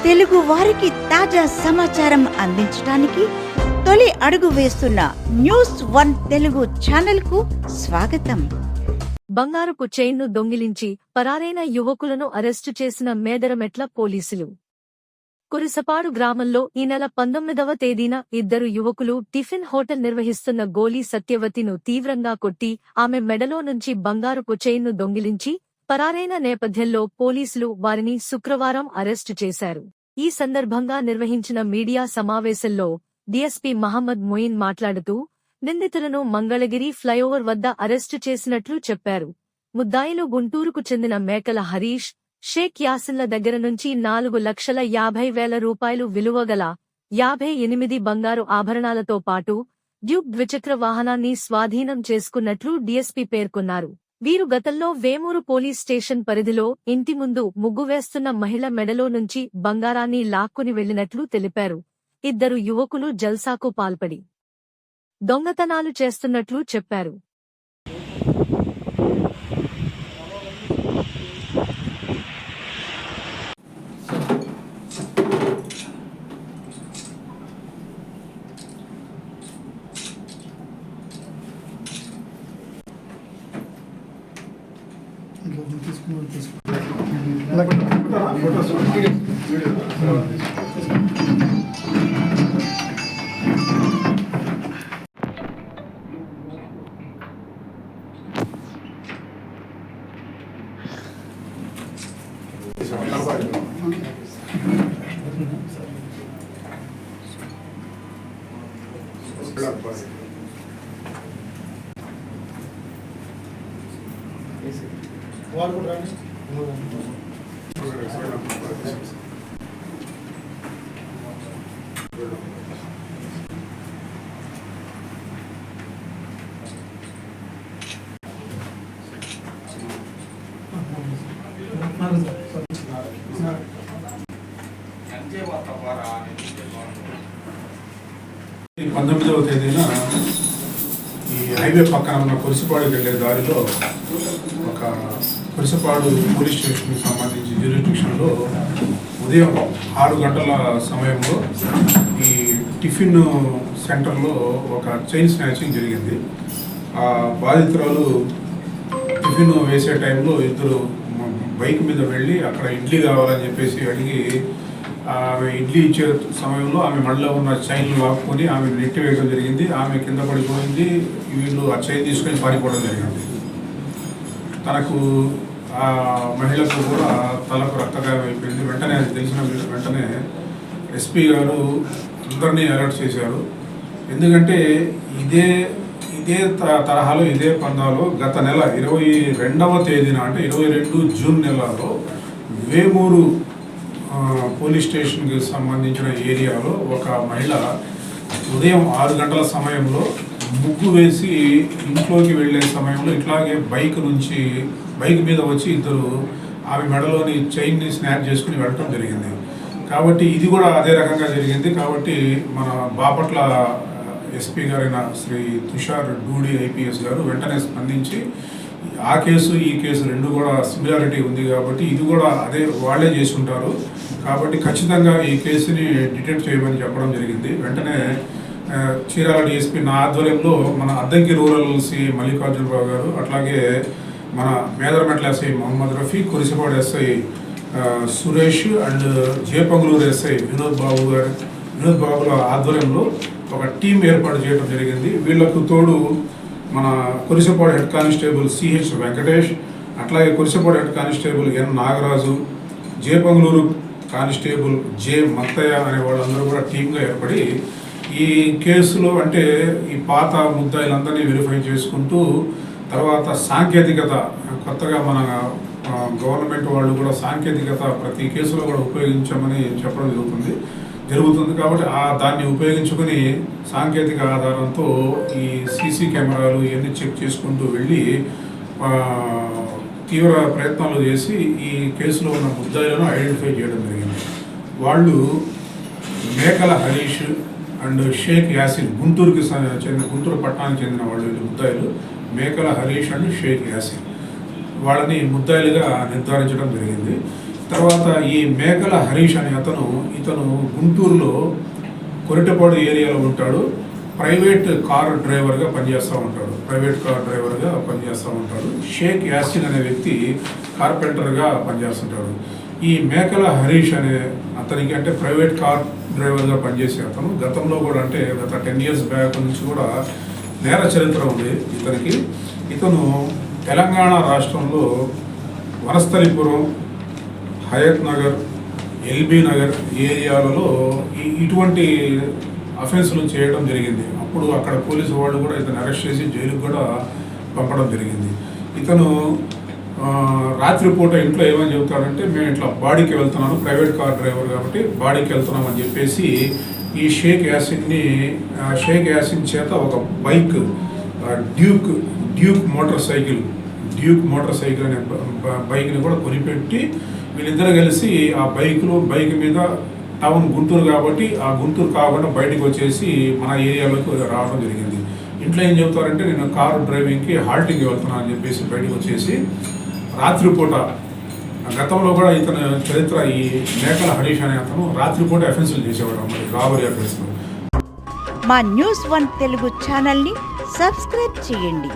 తెలుగు వారికి తాజా సమాచారం అందించడానికి తొలి అడుగు వేస్తున్న న్యూస్1 తెలుగు ఛానల్ కు స్వాగతం. బంగారపు చైన్ను దొంగిలించి పరారైన యువకులను అరెస్టు చేసిన మేదరమెట్ల పోలీసులు. కురిసపాడు గ్రామంలో ఈ నెల 19వ తేదీన ఇద్దరు యువకులు టిఫిన్ హోటల్ నిర్వహిస్తున్న గోలీ సత్యవతిను తీవ్రంగా కొట్టి ఆమె మెడలో నుంచి బంగారపు చైన్ను దొంగిలించి పరారైన నేపథ్యంలో పోలీసులు వారిని శుక్రవారం అరెస్టు చేశారు. ఈ సందర్భంగా నిర్వహించిన మీడియా సమావేశంలో డీఎస్పీ మహమ్మద్ మొయిన్ మాట్లాడుతూ నిందితులను మంగళగిరి ఫ్లైఓవర్ వద్ద అరెస్టు చేసినట్లు చెప్పారు. ముద్దాయిలు గుంటూరుకు చెందిన మేకల హరీష్, షేక్ యాసిన్ల దగ్గర నుంచి 4,50,000 రూపాయలు విలువగల 58 బంగారు ఆభరణాలతో పాటు డ్యూక్ ద్విచక్ర వాహనాన్ని స్వాధీనం చేసుకున్నట్లు డీఎస్పీ పేర్కొన్నారు. వీరు గతంలో వేమూరు పోలీస్ స్టేషన్ పరిధిలో ఇంటి ముందు ముగ్గు వేస్తున్న మహిళ మెడలో నుంచి బంగారాన్ని లాక్కుని వెళ్లినట్లు తెలిపారు. ఇద్దరు యువకులు జల్సాకు పాల్పడి దొంగతనాలు చేస్తున్నట్లు చెప్పారు. ఈ 19వ తేదీన ఈ హైవే పక్కన ఉన్న కురిసిపాడుకి వెళ్ళే దారిలో ఒక కురిసిపాడు పోలీస్ స్టేషన్కి సంబంధించి జ్యూరిస్డిక్షన్లో ఉదయం 6 గంటల సమయంలో ఈ టిఫిన్ సెంటర్లో ఒక చైన్ స్నాచింగ్ జరిగింది. ఆ బాధితురాలు టిఫిన్ వేసే టైంలో ఇద్దరు బైక్ మీద వెళ్ళి అక్కడ ఇడ్లీ కావాలని చెప్పేసి అడిగి ఆమె ఇడ్లీ ఇచ్చే సమయంలో ఆమె మెడలో ఉన్న చైన్లు లాక్కొని ఆమె నెట్టి వేయడం జరిగింది. ఆమె కింద పడిపోయింది. వీళ్ళు ఆ చైన్ తీసుకొని పారిపోవడం జరిగింది. తనకు ఆ మహిళకు కూడా తలకు రక్తగాయం అయిపోయింది. వెంటనే అది తెలిసిన వెంటనే ఎస్పీ గారు అందరినీ అలర్ట్ చేశారు. ఎందుకంటే ఇదే తరహాలో ఇదే పందాలో గత నెల 22వ తేదీన అంటే 22 జూన్ నెలలో వేమూరు పోలీస్ స్టేషన్కి సంబంధించిన ఏరియాలో ఒక మహిళ ఉదయం 6 గంటల సమయంలో ముగ్గు వేసి ఇంట్లోకి వెళ్ళే సమయంలో ఇట్లాగే బైక్ మీద వచ్చి ఇద్దరు ఆమె మెడలోని చైన్ని స్నాప్ చేసుకుని వెళ్ళటం జరిగింది. కాబట్టి ఇది కూడా అదే రకంగా జరిగింది. కాబట్టి మన బాపట్ల ఎస్పీ గారైన శ్రీ తుషార్ డూడి ఐపీఎస్ గారు వెంటనే స్పందించి ఆ కేసు ఈ కేసు రెండు కూడా సిమిలారిటీ ఉంది కాబట్టి ఇది కూడా అదే వాళ్ళే చేసి ఉంటారు కాబట్టి ఖచ్చితంగా ఈ కేసుని డిటెక్ట్ చేయమని చెప్పడం జరిగింది. వెంటనే చీరాల డిఎస్పీ నా ఆధ్వర్యంలో మన అద్దంకి రూరల్ సి మల్లికార్జునరావు గారు, అట్లాగే మన Medarametla SI Mohammed Rafi, Kurisipadu SI Suresh and J Panguluru SI Vinod బాబుల ఆధ్వర్యంలో ఒక టీం ఏర్పాటు చేయడం జరిగింది. వీళ్లకు తోడు మన కురిసిపాడు హెడ్ కానిస్టేబుల్ సిహెచ్ వెంకటేష్, అట్లాగే Kurisipadu head constable N Nagaraju, J Panguluru constable J Mattayya అనే వాళ్ళందరూ కూడా టీంగా ఏర్పడి ఈ కేసులో అంటే ఈ పాత ముద్దాయిలందరినీ వెరిఫై చేసుకుంటూ తర్వాత సాంకేతికత కొత్తగా మన గవర్నమెంట్ వాళ్ళు కూడా సాంకేతికత ప్రతి కేసులో కూడా ఉపయోగించమని చెప్పడం జరుగుతుంది కాబట్టి దాన్ని ఉపయోగించుకొని సాంకేతిక ఆధారంతో ఈ సీసీ కెమెరాలు ఇవన్నీ చెక్ చేసుకుంటూ వెళ్ళి తీవ్ర ప్రయత్నాలు చేసి ఈ కేసులో ఉన్న ముద్దాయిలను ఐడెంటిఫై చేయడం జరిగింది. వాళ్ళు మేకల హరీష్ అండ్ షేక్ యాసిన్, గుంటూరు పట్టణానికి చెందిన వాళ్ళు ముద్దాయిలు మేకల హరీష్ అండ్ షేక్ యాసిన్. వాళ్ళని ముద్దాయిలుగా నిర్ధారించడం జరిగింది. తర్వాత ఈ మేకల హరీష్ అనే ఇతను గుంటూరులో కొరిటపాడు ఏరియాలో ఉంటాడు. ప్రైవేట్ కార్ డ్రైవర్గా పనిచేస్తూ ఉంటాడు. షేక్ యాసిన్ అనే వ్యక్తి కార్పెంటర్గా పనిచేస్తుంటాడు. ఈ మేకల హరీష్ అనే అతనికి అంటే ప్రైవేట్ కార్ డ్రైవర్గా పనిచేసే అతను గతంలో కూడా అంటే గత 10 years బ్యాక్ నుంచి కూడా నేర చరిత్ర ఉంది ఇతనికి. ఇతను తెలంగాణ రాష్ట్రంలో వనస్థలిపురం, హయత్ నగర్, ఎల్బీ నగర్ ఏరియాలలో ఇటువంటి అఫెన్సులు చేయడం జరిగింది. అప్పుడు అక్కడ పోలీసు వాళ్ళు కూడా ఇతను అరెస్ట్ చేసి జైలుకు కూడా పంపడం జరిగింది. ఇతను రాత్రిపూట ఇంట్లో ఏమని చెబుతాడంటే, మేము ఇట్లా బాడీకి వెళ్తున్నాను, ప్రైవేట్ కార్ డ్రైవర్ కాబట్టి బాడీకి వెళ్తున్నాం అని చెప్పేసి ఈ షేక్ యాసిన్ చేత ఒక బైక్ డ్యూక్ మోటార్ సైకిల్ అనే బైక్ని కూడా కొనిపెట్టి వీళ్ళిద్దరు కలిసి ఆ బైక్ మీద టౌన్ గుంటూరు కాబట్టి ఆ గుంటూరు కాకుండా బయటకు వచ్చేసి మన ఏరియాలోకి రావడం జరిగింది. ఇంట్లో ఏం చెబుతారంటే, నేను కారు డ్రైవింగ్కి హాల్టింగ్కి వెళ్తున్నాను అని చెప్పేసి బయటకు వచ్చేసి రాత్రిపూట గతంలో కూడా ఇతని చరిత్ర ఈ మేకల హరీష్ అనే అతను రాత్రిపూట అఫెన్సులు చేసేవాడు మరి రాబరీ అఫెన్సులు. మా న్యూస్ 1 తెలుగు ఛానల్ని సబ్స్క్రైబ్ చేయండి.